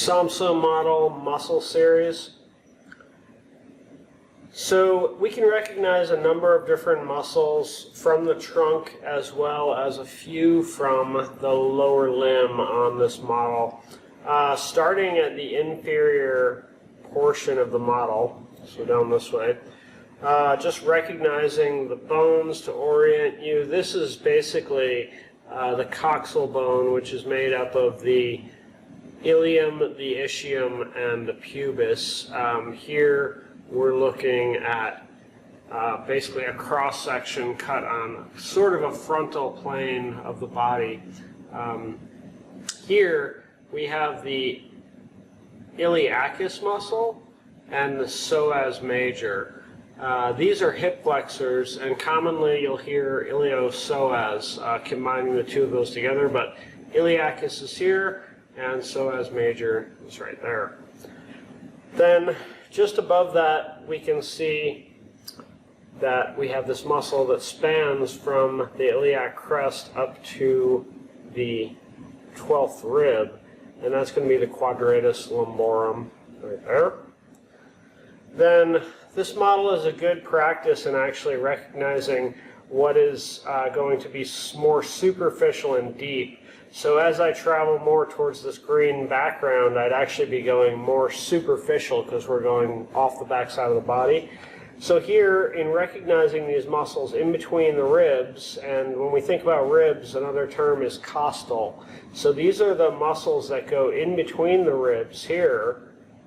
Somso Model Muscle Series. So we can recognize a number of different muscles from the trunk as well as a few from the lower limb on this model. Starting at the inferior portion of the model, so down this way, just recognizing the bones to orient you. This is basically the coxal bone, which is made up of the ilium, the ischium, and the pubis. Here we're looking at basically a cross-section cut on sort of a frontal plane of the body. Here we have the iliacus muscle and the psoas major. These are hip flexors, and commonly you'll hear iliopsoas combining the two of those together, but iliacus is here and psoas major is right there. Then just above that we can see that we have this muscle that spans from the iliac crest up to the 12th rib, and that's going to be the quadratus lumborum right there. Then this model is a good practice in actually recognizing what is going to be more superficial and deep. So as I travel more towards this green background, I'd actually be going more superficial because we're going off the back side of the body. So here, in recognizing these muscles in between the ribs, and when we think about ribs, another term is costal. So these are the muscles that go in between the ribs here,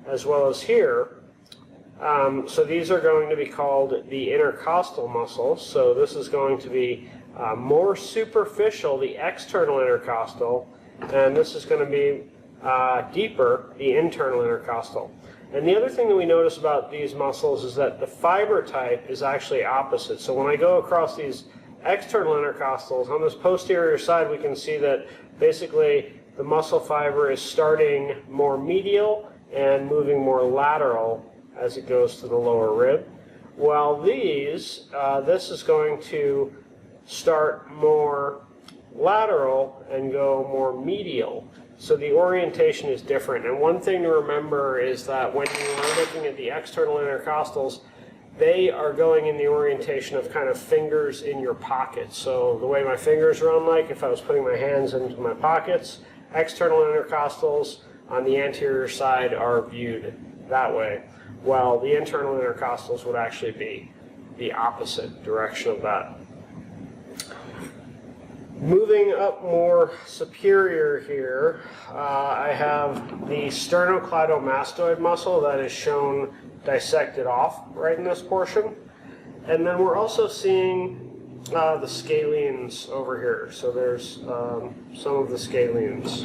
as well as here. So these are going to be called the intercostal muscles. So this is going to be more superficial, the external intercostal, and this is going to be deeper, the internal intercostal. And the other thing that we notice about these muscles is that the fiber type is actually opposite. So when I go across these external intercostals, on this posterior side we can see that basically the muscle fiber is starting more medial and moving more lateral as it goes to the lower rib. While these, this is going to start more lateral and go more medial. So the orientation is different. And one thing to remember is that when you are looking at the external intercostals, they are going in the orientation of kind of fingers in your pockets. So the way my fingers run, like if I was putting my hands into my pockets, external intercostals on the anterior side are viewed that way, while the internal intercostals would actually be the opposite direction of that. Moving up more superior here, I have the sternocleidomastoid muscle that is shown dissected off right in this portion. And then we're also seeing the scalenes over here. So there's some of the scalenes.